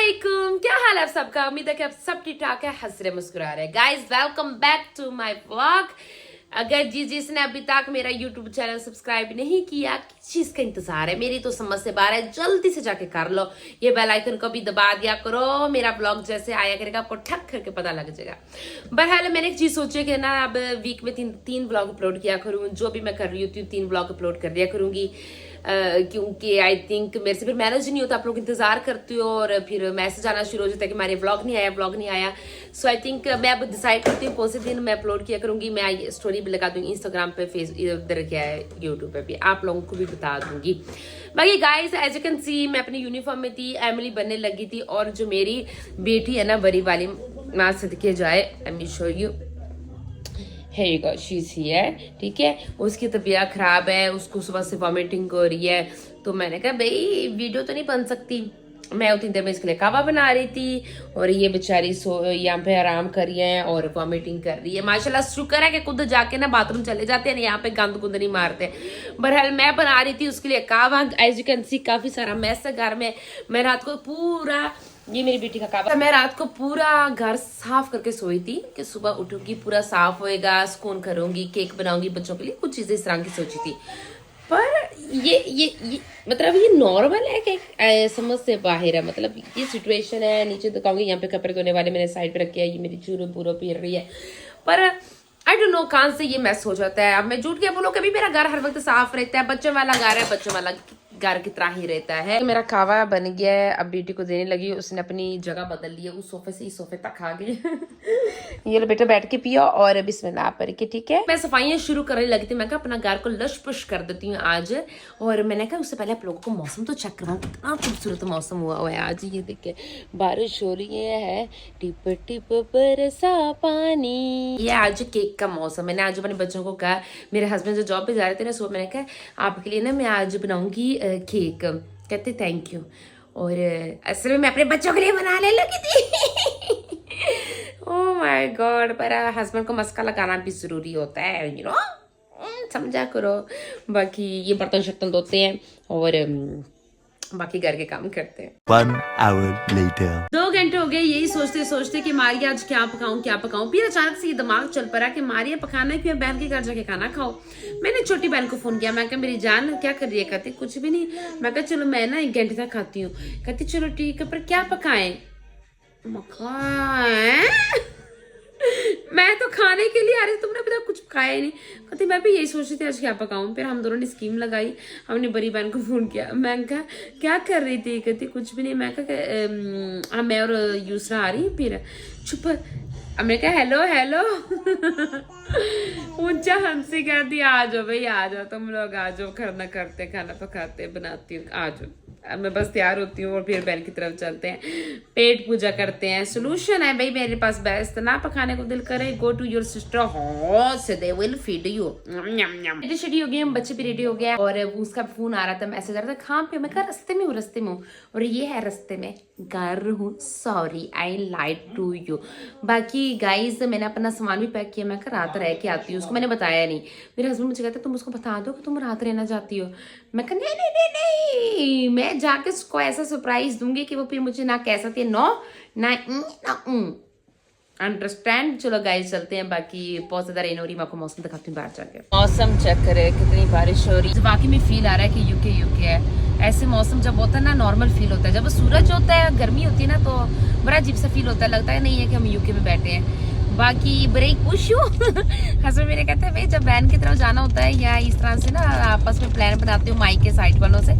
अस्सलामुअलैकुम, क्या हाल है आप सबका। उम्मीद है कि आप सब ठीक ठाक है, हंस रहे मुस्कुरा रहे। Guys welcome back to my vlog. अगर जिसने अभी तक मेरा यूट्यूब चैनल सब्सक्राइब नहीं किया, किस चीज का इंतजार है, मेरी तो समझ से बाहर है, जल्दी से जाके कर लो। ये बेल आइकन को भी दबा दिया करो, मेरा ब्लॉग जैसे आया करेगा आपको ठक करके पता लग जाएगा। बहरहाल मैंने एक चीज सोची कि ना अब वीक में तीन ब्लॉग अपलोड किया करूँ। जो भी मैं कर रही हूँ 3 ब्लॉग अपलोड कर दिया करूंगी, क्योंकि आई थिंक मेरे से फिर मैनेज नहीं होता। आप लोग इंतजार करते हो और फिर मैसेज आना शुरू हो जाता है कि हमारे व्लॉग नहीं आया। सो आई थिंक मैं अब डिसाइड करती हूँ कौन से दिन मैं अपलोड किया करूंगी। मैं स्टोरी भी लगा दूंगी इंस्टाग्राम पे, इधर क्या है यूट्यूब पे भी, आप लोगों को भी बता दूंगी। बाकी guys as you can see मैं अपनी यूनिफॉर्म में थी, एमिली बनने लगी थी, और जो मेरी बेटी है ना बड़ी वाली, माँ सदके जाए, I will show you, she's ही है, ठीक है। उसकी तबीयत खराब है, उसको सुबह से वॉमिटिंग हो रही है, तो मैंने कहा भाई वीडियो तो नहीं बन सकती। मैं उतनी देर में इसके लिए कावा बना रही थी, और ये बेचारी यहाँ पे आराम कर रही है और वॉमिटिंग कर रही है। माशाल्लाह शुक्र है कि खुद जाके ना बाथरूम चले जाते हैं, यहाँ पे गंद गुंद नहीं मारते। बहरहाल मैं बना रही थी उसके लिए कावा। एज यू कैन सी काफी सारा मैस है घर में। मैं रात को पूरा, ये मेरी बेटी का कावा, मैं रात को पूरा घर साफ करके सोई थी कि सुबह उठूंगी पूरा साफ होएगा, सुकून करूंगी, केक बनाऊंगी बच्चों के लिए, कुछ चीजें इस तरह की सोची थी। पर ये मतलब ये नॉर्मल है कि समझ से बाहर है। मतलब ये सिचुएशन है। नीचे दिखाऊंगी, यहाँ पे कपड़े धोने वाले मैंने साइड पे रखे हैं, ये मेरी चूरो पूरा पीर रही है। पर आई डोंट नो कहाँ से ये मैस हो जाता है। अब मैं झूठ क्या बोलूं, कभी मेरा घर हर वक्त साफ रहता है, बच्चों वाला घर है, बच्चों वाला घर की तरह ही रहता है। मेरा कावा बन गया है, अब बेटी को देने लगी, उसने अपनी जगह बदल ली है, उस सोफे से इस सोफे तक आ गई। ये लो बेटा बैठ के पियो और बिस्मिल्लाह पढ़ के, ठीक है। मैं सफाइयां शुरू करने लगी थी, मैं कहा अपना घर को लश पुश कर देती हूँ आज। और मैंने कहा उससे पहले आप लोगों को मौसम तो चेक करवाऊं, कितना खूबसूरत मौसम हुआ है आज। ये देखिए बारिश हो रही है, टिप टिप बरसा पानी। ये आज केक का मौसम। मैंने आज अपने बच्चों को कहा, मेरे हस्बैंड जो जॉब पे जा रहे थे ना, सुबह मैंने कहा आपके लिए ना मैं आज बनाऊंगी केक। कहते थैंक यू। और असल में मैं अपने बच्चों के लिए बनाने लगी थी। ओह माय गॉड, पर हस्बैंड को मस्का लगाना भी जरूरी होता है, यू नो, समझा करो। बाकी ये बर्तन शर्तन धोते हैं और बाकी घर के काम करते हैं। 1 hour later. 2 घंटे हो गए यही सोचते सोचते कि मारिया आज क्या पकाऊं। फिर अचानक से ये दिमाग चल पड़ा कि मारिया पकाना है, क्यों बहन के घर जाके खाना खाओ। मैंने छोटी बहन को फोन किया, मैं कहा मेरी जान क्या कर रही है। कहती कुछ भी नहीं। मैं कहा चलो मैं ना 1 घंटे तक खाती हूँ। कहती चलो ठीक है, पर क्या पकाएं। मैं तो खाने के लिए आ रही, तुमने अभी तक कुछ पकाया ही नहीं। कहती मैं भी यही सोच रही थी आज क्या पकाऊं। फिर हम दोनों ने स्कीम लगाई, हमने बड़ी बहन को फोन किया। मैं कहा क्या कर रही थी। कहती कुछ भी नहीं। मैं कहा मैं और यूसरा आ रही। फिर चुप। हमने कहा हेलो ऊंचा हंसी कहती आ जाओ भाई, आ जाओ तुम लोग, आ जाओ, खाना करते, खाना पकाते, बनाती हूँ, आ जाओ। मैं बस तैयार होती हूँ और फिर बहन की तरफ चलते हैं, पेट पूजा करते हैं। सोल्यूशन है भाई मेरे पास बेस्ट। ना पकाने को दिल करे, go to your sister house, they will feed you. Ready हो गए हम, बच्चे भी रेडी हो गया, और उसका फोन आ रहा था, मैसेज आ रहा था कहाँ पे। मैं कहा रस्ते में हूँ। और ये है रस्ते में, घर हूँ, sorry I lied to you. बाकी गाइज मैंने अपना सामान भी पैक किया। मैं कहा रात रह के आती हूँ, उसको मैंने बताया नहीं। मेरे हस्बैंड मुझे कहते तुम उसको बता दो कि तुम रात रहना चाहती हो। मैं कहा नहीं, मैं जाके उसको ऐसा सरप्राइज दूंगी कि वो फिर मुझे ना कह सकती है नो ना अंडरस्टैंड। चलो गाइस चलते हैं। बाकी बहुत ज्यादा रेन हो रही है, मैं आपको मौसम दिखाती हूँ बाहर जाके। मौसम चेक करे कितनी बारिश हो रही है। वाकई में फील आ रहा है कि यूके है। ऐसे मौसम जब होता है ना नॉर्मल फील होता है। जब सूरज होता है, गर्मी होती है ना, तो बड़ा अजीब सा फील होता है, लगता है नहीं है कि हम यूके में बैठे हैं। बाकी बड़े खुश हूँ। हस्बैंड मेरे कहते हैं भाई जब बहन की तरफ जाना होता है या इस तरह से ना आपस में प्लान बनाते हो माई के साइड वालों से,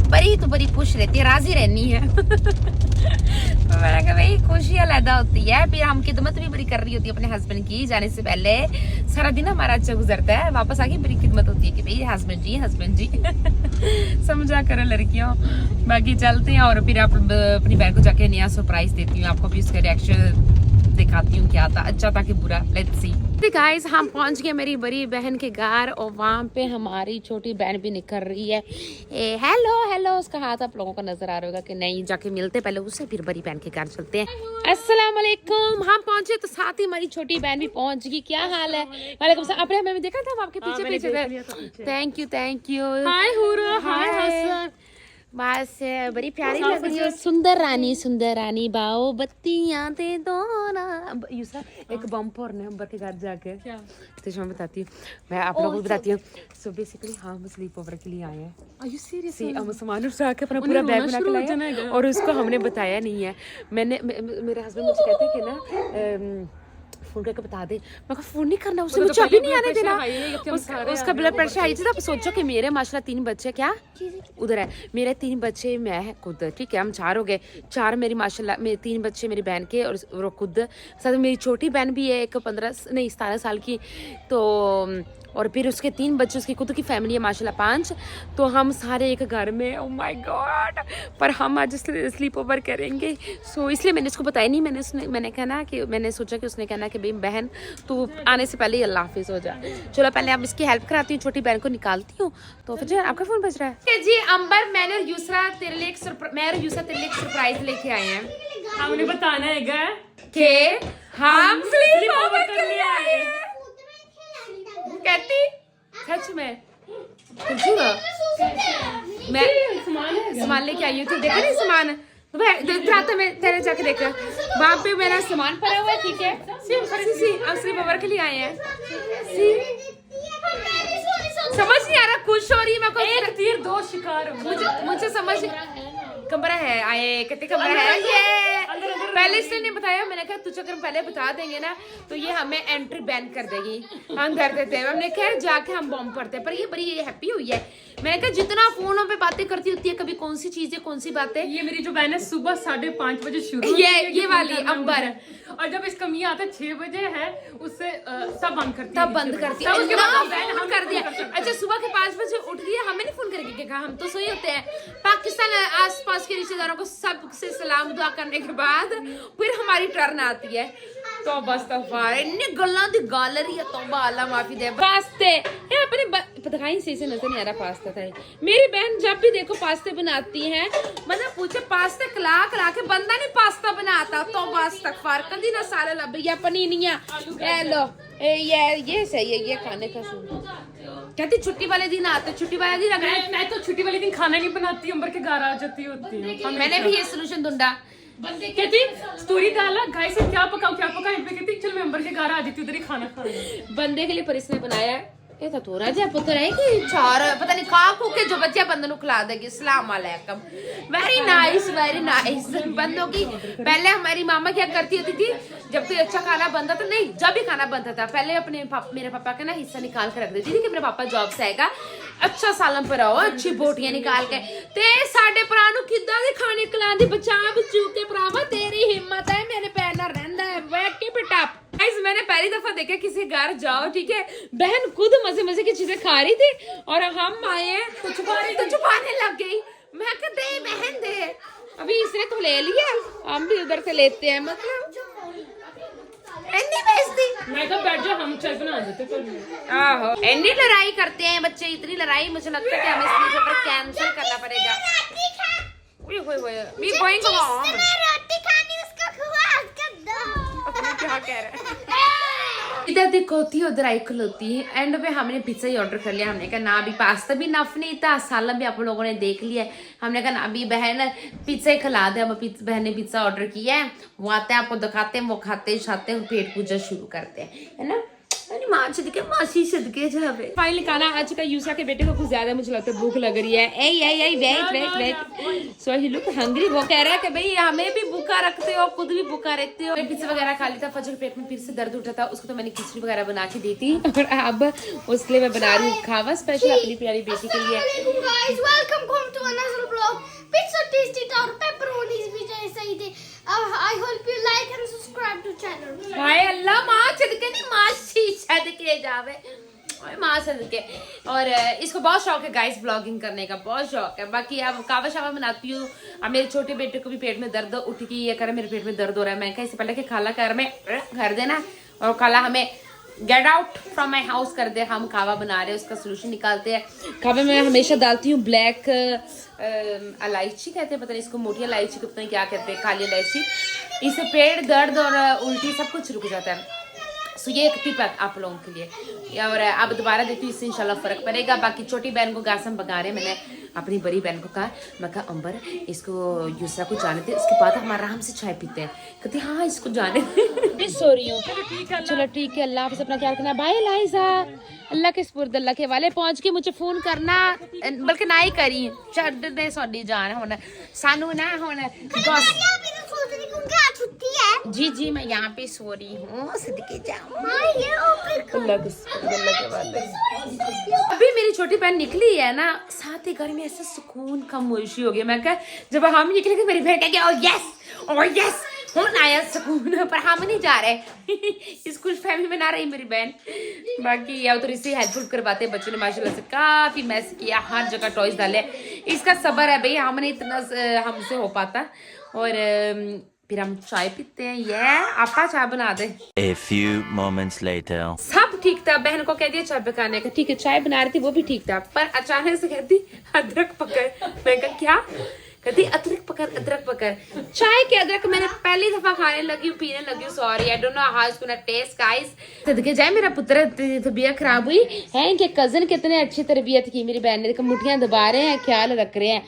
बड़ी खुश रहती है, राजी रहनी है। तो मैंने कहा भाई खुशी अलग होती है। फिर हम खिदमत भी बड़ी कर रही होती है अपने हस्बैंड की, जाने से पहले सारा दिन हमारा अच्छा गुजरता है, वापस आके बड़ी खिदमत होती है कि भाई हस्बैंड जी समझा करो लड़कियों। बाकी चलते हैं और फिर आप अपनी बहन को जाके नया सरप्राइज देती हूँ, आपको भी उसका रिएक्शन दिखाती हूँ क्या था, अच्छा था कि बुरा। Let's see. गाइस हम पहुंच गए मेरी बड़ी बहन के घर, और वहाँ पे हमारी छोटी बहन भी निकल रही है। हेलो उसका हाथ आप लोगों को नजर आ रहा होगा कि नहीं, जाके मिलते पहले उससे, फिर बड़ी बहन के घर चलते हैं। अस्सलाम वालेकुम। हम पहुंचे तो साथ ही हमारी छोटी बहन भी पहुंच गई। क्या हाल है? वालेकुम सलाम। आपने हमें देखा था, हम आपके पीछे थे। Thank you. हाय हुरा, हाय हसन। बस बड़ी प्यारी लग रही है, सुंदर रानी बाओ बत्तियां दे दो ना। यूसरा एक बम्प और नंबर के घर जाके तो मैं बताती हूँ, मैं आप लोगों को बताती हूँ। सो बेसिकली हम स्लीप ओवर के लिए आए हैं। Are you serious? हम सामान उठा के अपना पूरा बैग बना के लाए और उसको हमने बताया नहीं है। मेरे हस्बैंड मुझे कहते हैं कि ना फोन करके बता दे। मैं कहा फोन नहीं करना, उसे मुझे अभी नहीं आने देना, उसका ब्लड प्रेशर हाई थी। तो सोचो कि मेरे माशाल्लाह 3 बच्चे, क्या उधर है मेरे 3 बच्चे, मैं खुद, ठीक है हम 4 हो गए। 4 मेरी माशाल्लाह, मेरे 3 बच्चे मेरी बहन के और खुद साथ मेरी छोटी बहन भी है, एक 17 साल की। तो और फिर उसके 3 बच्चे, उसकी खुद की फैमिली है माशाल्लाह 5। तो हम सारे एक घर में, ओ माय गॉड। पर हम आज स्लीप ओवर करेंगे, सो इसलिए मैंने उसको बताया नहीं। मैंने कहना कि मैंने सोचा कि उसने कहना कि भाई बहन तू आने से पहले ही अल्लाह हाफिज़ हो जा। चलो पहले अब इसकी हेल्प कराती हूँ, छोटी बहन को निकालती हूँ। तो फिर आपका फ़ोन बज रहा है जी। अंबर, मैं और यूसरा तेरे लिए एक सरप्राइज लेके आए हैं। हमने बताना है कि हम स्लीप ओवर के लिए आए हैं। कहती सच में मैं सामान लेके आई हूँ। तो देखा नहीं सामान, तो मैं तेरे जाके देखा वहाँ पे मेरा सामान पड़ा हुआ है, ठीक है। हम स्लीप ओवर के लिए आए हैं। समझ नहीं आ रहा, खुश हो रही है मैं को। एक तीर 2 शिकार। मुझे समझ कमरा है, आए कितने कमरा है ये पहले इसलिए नहीं बताया। मैंने कहा तुझे अगर पहले बता देंगे ना तो ये हमें एंट्री बैन कर देगी, हम डर देते हैं। हमने खैर जाके हम बॉम्ब पड़ते हैं, पर ये बड़ी हैप्पी हुई है। मैंने कहा जितना फोनों पे बातें करती होती है, कभी कौन सी चीजें कौन सी बातें। ये मेरी जो बहन है सुबह 5:30 बजे शुरू, ये वाली अंबर, और जब इसका मियां आता है 6 बजे है, उससे तब बंद करती है। उसके बाद फोन कर दिया। अच्छा सुबह के 5 बजे उठ गई, हमें नहीं फोन करके कहा, हम तो सोए होते हैं। पाकिस्तान आसपास के रिश्तेदारों को सबसे सलाम दुआ करने के बाद फिर हमारी टर्न आती है। तो बस इन्ने गल्ला दी गैलरी है, तौबा अल्लाह माफी दे। पास्ते ये अपने दिखाई से नजर नहीं आ रहा पास्ता था। मेरी बहन जब भी देखो पास्ते बनाती है, मतलब पूछे पास्ते खिला के बंदा नहीं पास्ता बनाता। तो बस तकफार कदी ना सारे लब या पनीनिया लो ये सही है, ये खाने का सही। कहती छुट्टी वाले दिन आते, छुट्टी वाले दिन अगर मैं तो छुट्टी वाले दिन खाना नहीं बनाती, अंबर के घर आ जाती होती है। मैंने भी ये सोल्यूशन ढूंढा। कहती स्टोरी डाला गाइस से क्या पकाऊं कहती चल मैं अंबर के घर आ जाती, उधर ही खाना खा। बंदे के लिए पर इसने बनाया ये तो थोड़ा जा पुत्र है कि 4 पता नहीं का को के जो बच्चे बंदे को खिला देगी। अस्सलाम वालेकुम, वेरी नाइस बंदों की। पहले हमारी मामा क्या करती होती थी, जब कोई अच्छा खाना बनता था, नहीं जब भी खाना बनता था पहले अपने मेरे पापा का ना हिस्सा निकाल के रख देती थी कि मेरे पापा जॉब से आएगा, अच्छा सालन पर आओ, अच्छी बोटियां निकाल के ते साडे भरा नु किदां दे खाने खिलांदी। बचा बचू के भरावा तेरी हिम्मत है, मेरे पैर ना रहंदा है, बैठ के पिटा। मैंने पहली दफा देखा किसी घर जाओ, ठीक है, बहन खुद मजे की चीजें खा रही थी और हम आए हैं तो छुपाने लग गई। मैं कहा दे बहन दे, अभी इसने तो ले लिया, हम भी उधर से लेते हैं। मतलब एनी बेइज्जती, मैं कहा बैठ जा, हम चाय बना देते पर आहो एनी लड़ाई करते हैं बच्चे, इतनी लड़ाई मुझे लगता है कि हमें स्लीप ओवर कैंसिल करना पड़ेगा। We going home. क्या कह रहा है, इधर देखोती उधर आई खलोती। एंड पे हमने पिज्जा ही ऑर्डर कर लिया। हमने कहा ना अभी पास्ता भी नफ नहीं था, सालन भी आप लोगों ने देख लिया। हमने कहा ना अभी बहन पिज्जा ही खिला दे। अब बहन ने पिज्जा ऑर्डर किया है, वो आते हैं आपको दिखाते हैं, वो खाते खाते हैं, पेट पूजा शुरू करते हैं, है ना। माँ सदके मासी सदके जावे। फाइनली खाना आ चुका। यूसा के बेटे को कुछ ज्यादा मुझे लगता है भूख लग रही है। ए वेट सो ही लुक हंग्री। वो कह रहा है कि भाई हमें भी भूखा रखते हो, खुद भी भूखा रहते हो। पिज्जा वगैरह खा लिया था, फजर पेट में फिर से दर्द उठा था, उसको तो मैंने खिचड़ी वगैरह बना के दी थी और अब उसके लिए मैं बना रही हूँ खावा स्पेशल अपनी प्यारी बेटी के लिए। Pizza tasty था और pepperonis भी जैसे ही थे। I hope you like and subscribe to channel। हाय अल्लाह, माँ सदके नहीं मासी सदके जावे, माँ सदके। और इसको बहुत शौक है गाइस, ब्लॉगिंग करने का बहुत शौक है। बाकी अब कावा शावा बनाती हूँ। अब मेरे छोटे बेटे को भी पेट में दर्द उठ की ये करे, मेरे पेट में दर्द हो रहा है। मैं कहा इससे पहले कि खाला घर में घर देना और खाला हमें get out from my house कर दे। हम खावा बना रहे हैं, उसका सोल्यूशन निकालते हैं। खावे में हमेशा डालती हूँ ब्लैक इलायची कहते हैं, पता नहीं इसको, मोटी इलायची को पता नहीं क्या कहते हैं, काली इलायची। इससे पेट दर्द और उल्टी सब कुछ रुक जाता है। सो ये एक टिप है आप लोगों के लिए। और अब दोबारा देखती हूँ, इससे इंशाल्लाह फर्क पड़ेगा। बाकी छोटी बहन को गासम पका रहे मैंने, अपनी बड़ी बहन को कहा, मैं कहा अंबर इसको यूसरा को जाने दे, उसके बाद हम आराम से चाय पीते हैं। कहती हाँ इसको जाने दे। सो रही हूँ, चलो ठीक है, अल्लाह हाफिज़, अपना ख्याल रखना, बाय लाइजा, अल्लाह के स्पुर्द, अल्लाह के वाले पहुंच के मुझे फोन करना, बल्कि ना ही करी छड़ दे साडी जान हुन सानू ना हुन बस। जी जी मैं यहाँ पे सो रही हूँ, सदके जाऊँ। अभी मेरी छोटी बहन निकली है ना, साथ ही घर में ऐसा सुकून खामोशी हो गया। मैं कहा जब हम निकले मेरी बहन कह गया ओ यस कौन आया सुकून, पर हम नहीं जा रहे। इस खुश फैमिली में ना रही मेरी बहन। बाकी या तो इससे हेल्पफुल करवाते बच्चों ने माशाल्लाह से काफी मैस किया, हर जगह टॉयज डाले। इसका सब्र है भाई, हमने इतना हमसे हो पाता। और फिर हम चाय पीते हैं। ये आपा चाय बना दे। A few moments later. सब ठीक था, बहन को कह दिया चाय पकाने का, ठीक है चाय बना रही थी वो भी ठीक था, पर अचानक से कहती अदरक पकड़। मैं कहा क्या? कहती अदरक पकड़। चाय के अदरक मैंने पहली दफा खाने लगी हूँ, पीने लगी हूँ। Sorry I don't know how it's gonna taste guys. सदके जाए मेरा पुत्र तबीयत खराब हुई है, इनके कजन कितने अच्छी तरबियत की मेरी बहन ने, मुठियां दबा रहे हैं, ख्याल रख रहे हैं।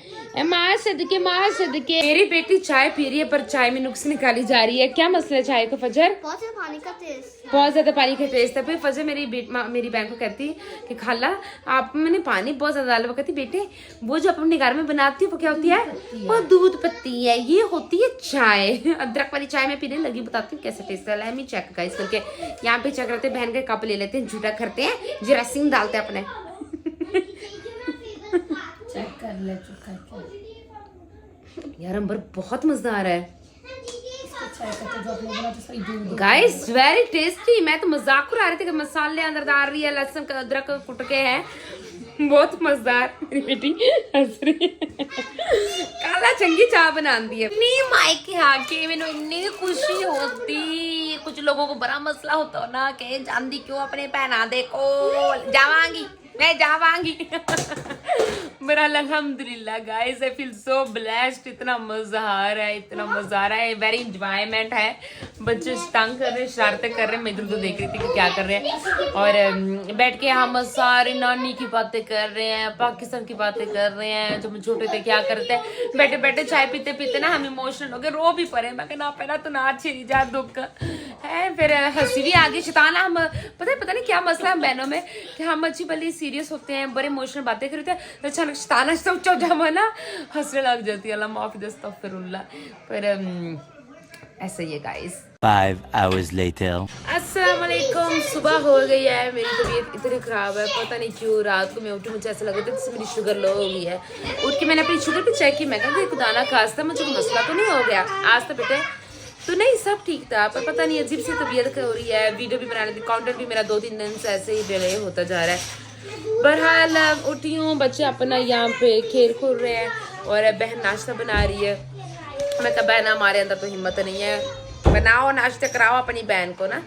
माँ सदके मेरी बेटी चाय पी रही है, पर चाय में नुक्स निकाली जा रही है। क्या मसला है चाय को फजर? बहुत ज्यादा पानी का टेस्ट है। फिर फजर मेरी बहन को कहती कि खाला आप मैंने पानी बहुत ज्यादा डाला। वो कहती बेटे वो जो अपने घर में बनाती है वो क्या होती है? वो दूध पत्ती है, ये होती है चाय। अदरक वाली चाय में पीने लगी, बताती हूँ कैसे टेस्ट है। मैं चेक गाइस करके यहाँ पे चेक करते, बहन के कप ले लेते हैं, झूठा करते हैं, जरासीम डालते हैं अपने। चेक कर ले यार, अंबर बहुत मजेदार है गाइस, वेरी टेस्टी। मैं तो मजाक उड़ा रही थी कि मसाले अंदर डाल रही है, लहसुन का अदरक कुट के है, बहुत मजेदार। मेरी बेटी हंस रही है। काला चंगी चाय बनाती है अपनी मायके आके, मैंने इतनी खुशी होती। कुछ लोगों को बड़ा मसला होता ना कि जानती क्यों अपने पहना देखो जावांगी मैं जावांगी। पर अल्हम्दुलिल्लाह guys I feel so blessed. इतना मजा आ रहा है, वेरी इंजॉयमेंट है। बच्चे तंग कर रहे हैं, शरारतें कर रहे हैं, मैं इधर उधर देख रही थी कि क्या कर रहे हैं। और बैठ के हम सारे नानी की बातें कर रहे हैं, पाकिस्तान की बातें कर रहे हैं, जब हम छोटे थे क्या करते हैं। बैठे बैठे चाय पीते पीते ना हम इमोशनल हो गए, रो भी पड़े। मैं ना पहला तो ना अच्छी जा दुख है, फिर हंसी भी आ गई। शैतान हम पता नहीं क्या मसला है हम बहनों में कि हम अच्छी भली सीरियस होते हैं, बड़े इमोशनल बातें करते हैं, तो अचानक शैतान सब जमाना हंसने लग जाती है। अल्लाह माफी अस्तगफिरुल्लाह। पर ऐसा ही है गाइस। 5 hours later. अस्सलाम वालेकुम। सुबह हो गई है, मेरी तबीयत इतनी ख़राब है, पता नहीं क्यों। रात को मैं उठी, मुझे ऐसा लग रहा था जैसे मेरी शुगर लो हो गई है। उठ के मैंने अपनी शुगर भी चेक की, मैं कहा खुदा ना खास्ता मुझे कोई मसला तो नहीं हो गया आज। तो बेटे तो नहीं सब ठीक था, पर पता नहीं अजीब सी तबीयत हो रही है। वीडियो भी बनाने दी, काउंटर भी मेरा 2-3 दिन से ऐसे ही डिले होता जा रहा है। बहरहाल उठी हूँ, बच्चे अपना यहाँ पे खेल खोल रहे हैं और बहन नाश्ता बना रही है। मैं कहा बहन हमारे अंदर तो हिम्मत नहीं है, बनाओ नाश्ता कराओ अपनी बहन को ना।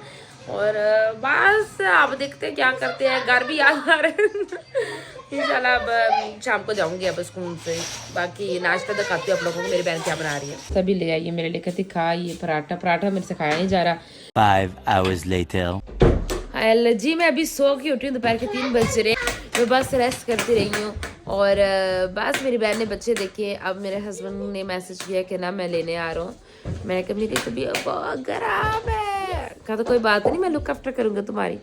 और बस अब देखते हैं क्या करते हैं। घर भी याद आ रहे इंशाल्लाह अब शाम को जाऊंगी अब स्कूल से। बाकी नाश्ता दिखाती हूँ आप लोगों को मेरी बहन क्या बना रही है। सभी ले आइए मेरे लिए, कहती खा ये पराठा मेरे से खाया नहीं जा रहा। 5 hours later. जी मैं अभी सो के उठी हूँ, दोपहर के 3 बज रहे। मैं बस रेस्ट करती रही हूँ और बस मेरी बहन ने बच्चे देखे। अब मेरे हस्बैंड ने मैसेज किया कि ना मैं लेने आ रहा हूँ। मैंने कहा मेरी तबीयत बहुत खराब है। कहा तो कोई बात नहीं, मैं लुक आफ्टर करूँगा तुम्हारी।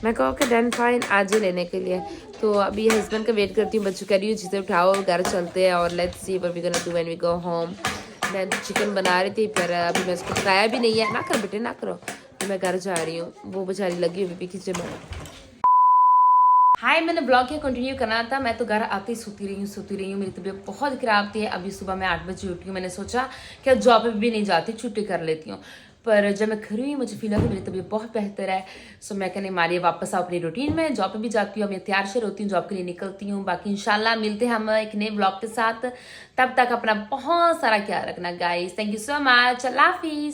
मैं कहा ओके डन फाइन, आज ही लेने के लिए। तो अभी हस्बैंड का वेट करती हूँ। बच्चों कह रही हूँ चीज़ें उठाओ घर चलते हैं और let's see what we gonna do when we go home. मैं चिकन बना रही थी, पर अभी मैं उसको पकाया भी नहीं है। ना कर बेटे ना करो, तो मैं घर जा रही हूँ। वो बेचारी लगी हुई किचन में। हाय, मैंने ब्लॉग क्या कंटिन्यू करना था। मैं तो घर आते ही सोती रही हूँ। मेरी तबीयत बहुत खराब थी। अभी सुबह मैं 8 बजे उठी हूँ। मैंने सोचा कि जॉब पे भी नहीं जाती, छुट्टी कर लेती हूँ। पर जब मैं घर हुई मुझे फील हुआ कि मेरी तबीयत बहुत बेहतर है। सो मैं कहने मारिए वापस आओ अपनी रूटीन में। जॉब पे भी जाती हूँ, मैं तैयार शेयर होती हूँ, जॉब के लिए निकलती हूँ। बाकी इंशाल्लाह मिलते हैं हम एक नए ब्लॉग के साथ। तब तक अपना बहुत सारा ख्याल रखना guys. Thank you so much. अल्लाह हाफिज़।